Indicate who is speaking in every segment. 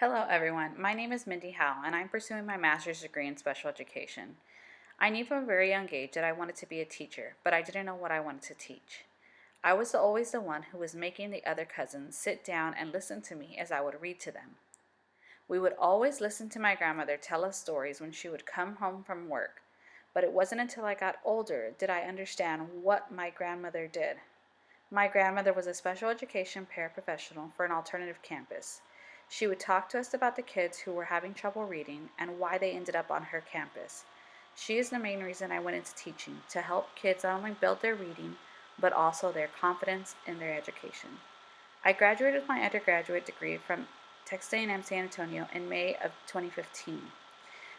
Speaker 1: Hello everyone, my name is Mindy Howell and I'm pursuing my master's degree in special education. I knew from a very young age that I wanted to be a teacher, but I didn't know what I wanted to teach. I was always the one who was making the other cousins sit down and listen to me as I would read to them. We would always listen to my grandmother tell us stories when she would come home from work, but it wasn't until I got older did I understand what my grandmother did. My grandmother was a special education paraprofessional for an alternative campus. She would talk to us about the kids who were having trouble reading and why they ended up on her campus. She is the main reason I went into teaching, to help kids not only build their reading, but also their confidence in their education. I graduated with my undergraduate degree from Texas A&M San Antonio in May of 2015.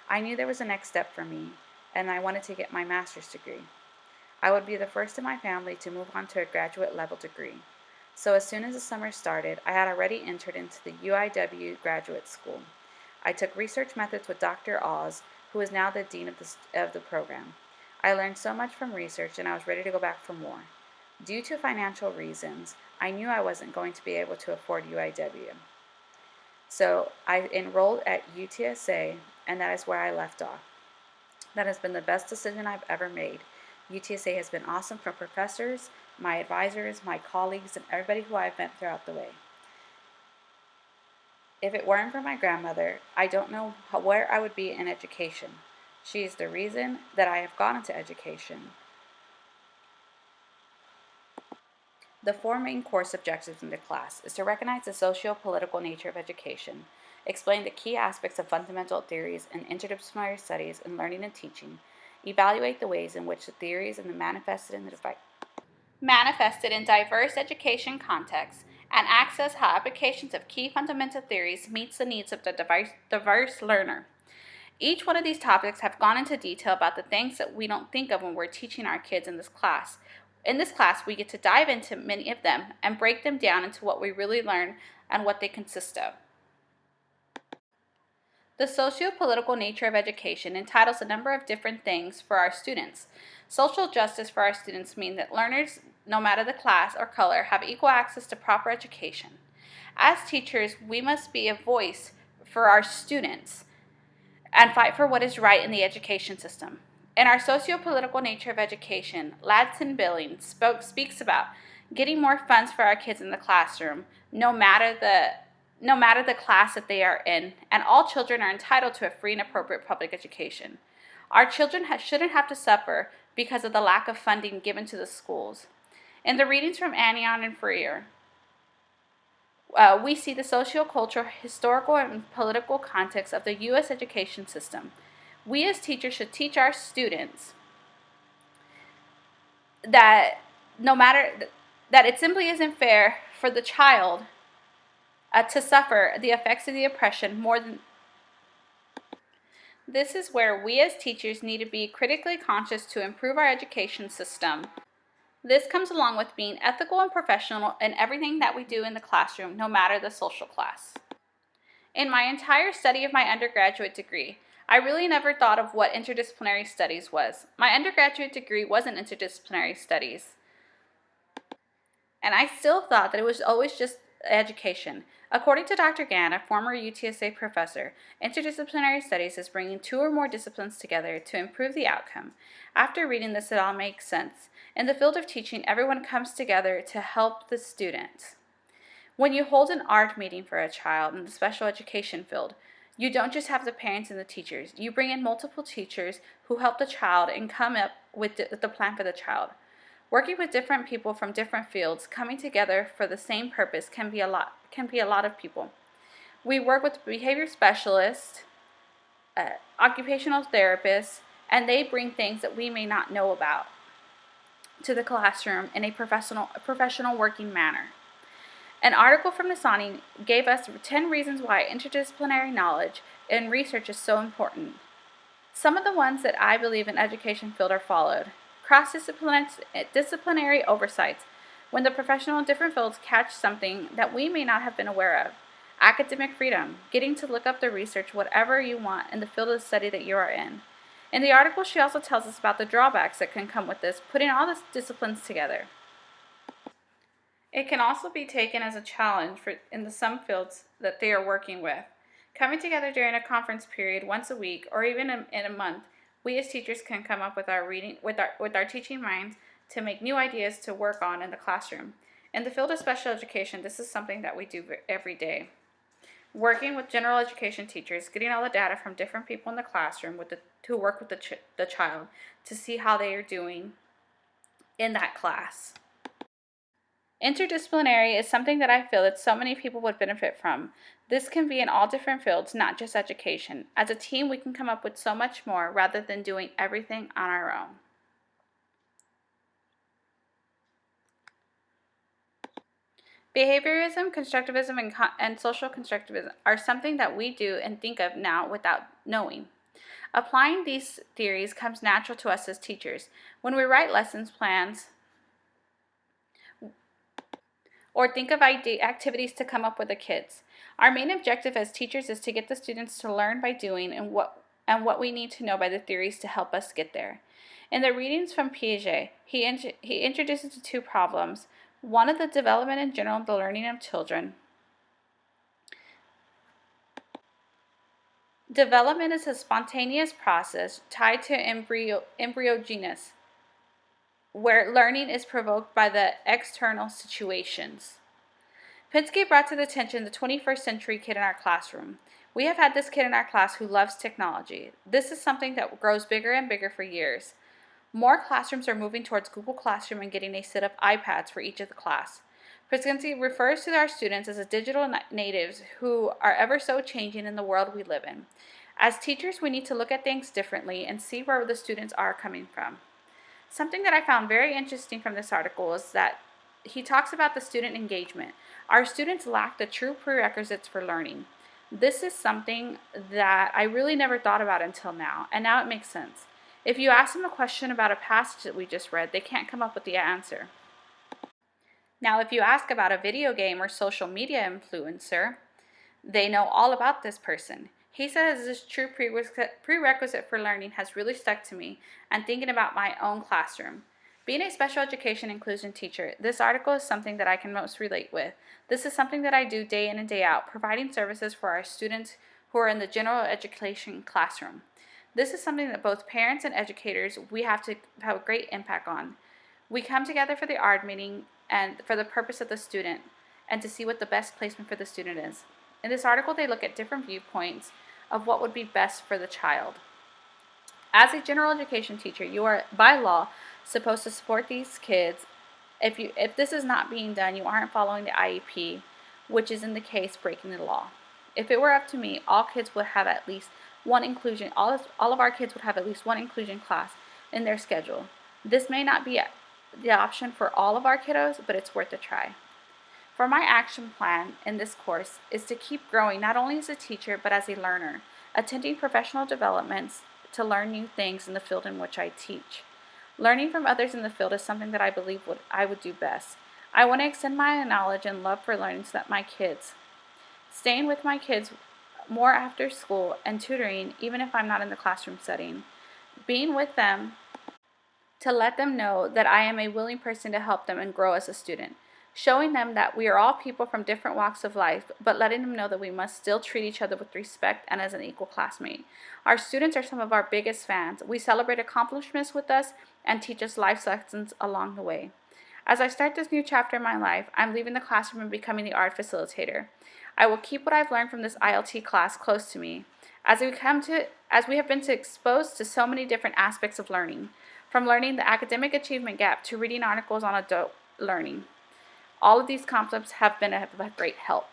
Speaker 1: I knew there was a next step for me, and I wanted to get my master's degree. I would be the first in my family to move on to a graduate level degree. So as soon as the summer started, I had already entered into the UIW graduate school. I took research methods with Dr. Oz, who is now the dean of the program. I learned so much from research and I was ready to go back for more. Due to financial reasons, I knew I wasn't going to be able to afford UIW. So I enrolled at UTSA, and that is where I left off. That has been the best decision I've ever made. UTSA has been awesome for professors, my advisors, my colleagues, and everybody who I've met throughout the way. If it weren't for my grandmother, I don't know where I would be in education. She is the reason that I have gone into education. The four main course objectives in the class is to recognize the socio-political nature of education, explain the key aspects of fundamental theories and interdisciplinary studies in learning and teaching, evaluate the ways in which the theories and the manifested in diverse education contexts, and access how applications of key fundamental theories meets the needs of the diverse learner. Each one of these topics have gone into detail about the things that we don't think of when we're teaching our kids in this class. In this class, we get to dive into many of them and break them down into what we really learn and what they consist of. The socio-political nature of education entitles a number of different things for our students. Social justice for our students means that learners, no matter the class or color, have equal access to proper education. As teachers, we must be a voice for our students and fight for what is right in the education system. In our socio-political nature of education, Ladson Billings speaks about getting more funds for our kids in the classroom, no matter the class that they are in, and all children are entitled to a free and appropriate public education. Our children shouldn't have to suffer because of the lack of funding given to the schools. In the readings from Anion and Freer, we see the sociocultural, historical, and political context of the U.S. education system. We as teachers should teach our students that that it simply isn't fair for the child to suffer the effects of the oppression more than. This is where we as teachers need to be critically conscious to improve our education system. This comes along with being ethical and professional in everything that we do in the classroom, no matter the social class. In my entire study of my undergraduate degree, I really never thought of what interdisciplinary studies was. My undergraduate degree wasn't interdisciplinary studies, and I still thought that it was always just education. According to Dr. Gann, a former UTSA professor, interdisciplinary studies is bringing two or more disciplines together to improve the outcome. After reading this, it all makes sense. In the field of teaching, everyone comes together to help the student. When you hold an art meeting for a child in the special education field, you don't just have the parents and the teachers. You bring in multiple teachers who help the child and come up with the plan for the child. Working with different people from different fields, coming together for the same purpose can be a lot of people. We work with behavior specialists, occupational therapists, and they bring things that we may not know about to the classroom in a professional working manner. An article from Nasani gave us 10 reasons why interdisciplinary knowledge and research is so important. Some of the ones that I believe in education field are followed. Cross-disciplinary oversights, when the professional in different fields catch something that we may not have been aware of. Academic freedom, getting to look up the research whatever you want in the field of study that you are in. In the article, she also tells us about the drawbacks that can come with this, putting all the disciplines together. It can also be taken as a challenge in some fields that they are working with. Coming together during a conference period once a week or even in a month, we as teachers can come up with our teaching minds to make new ideas to work on in the classroom. In the field of special education, this is something that we do every day. Working with general education teachers, getting all the data from different people in the classroom to work with the child to see how they are doing in that class. Interdisciplinary is something that I feel that so many people would benefit from. This can be in all different fields, not just education. As a team, we can come up with so much more rather than doing everything on our own. Behaviorism, constructivism, and social constructivism are something that we do and think of now without knowing. Applying these theories comes natural to us as teachers. When we write lessons plans or think of activities to come up with the kids, our main objective as teachers is to get the students to learn by doing and what we need to know by the theories to help us get there. In the readings from Piaget, he introduces the two problems. One of the development in general, the learning of children. Development is a spontaneous process tied to embryogenesis, where learning is provoked by the external situations. Pinsky brought to the attention the 21st century kid in our classroom. We have had this kid in our class who loves technology. This is something that grows bigger and bigger for years. More classrooms are moving towards Google Classroom and getting a set of iPads for each of the class. Pinsky refers to our students as digital natives who are ever so changing in the world we live in. As teachers, we need to look at things differently and see where the students are coming from. Something that I found very interesting from this article is that he talks about the student engagement. Our students lack the true prerequisites for learning. This is something that I really never thought about until now, and now it makes sense. If you ask them a question about a passage that we just read, they can't come up with the answer. Now, if you ask about a video game or social media influencer, they know all about this person. He says this true prerequisite for learning has really stuck to me and thinking about my own classroom. Being a special education inclusion teacher, this article is something that I can most relate with. This is something that I do day in and day out, providing services for our students who are in the general education classroom. This is something that both parents and educators, we have to have a great impact on. We come together for the ARD meeting and for the purpose of the student and to see what the best placement for the student is. In this article, they look at different viewpoints of what would be best for the child. As a general education teacher, you are, by law, supposed to support these kids. If this is not being done, you aren't following the IEP, which is in the case breaking the law. If it were up to me, all kids would have at least one inclusion. All of our kids would have at least one inclusion class in their schedule. This may not be the option for all of our kiddos, but it's worth a try. For my action plan in this course is to keep growing not only as a teacher but as a learner, attending professional developments to learn new things in the field in which I teach. Learning from others in the field is something that I believe I would do best. I want to extend my knowledge and love for learning so that my kids, staying with my kids more after school and tutoring even if I'm not in the classroom setting, being with them to let them know that I am a willing person to help them and grow as a student. Showing them that we are all people from different walks of life, but letting them know that we must still treat each other with respect and as an equal classmate. Our students are some of our biggest fans. We celebrate accomplishments with us and teach us life lessons along the way. As I start this new chapter in my life, I'm leaving the classroom and becoming the art facilitator. I will keep what I've learned from this ILT class close to me, as we have been exposed to so many different aspects of learning, from learning the academic achievement gap to reading articles on adult learning. All of these concepts have been of great help.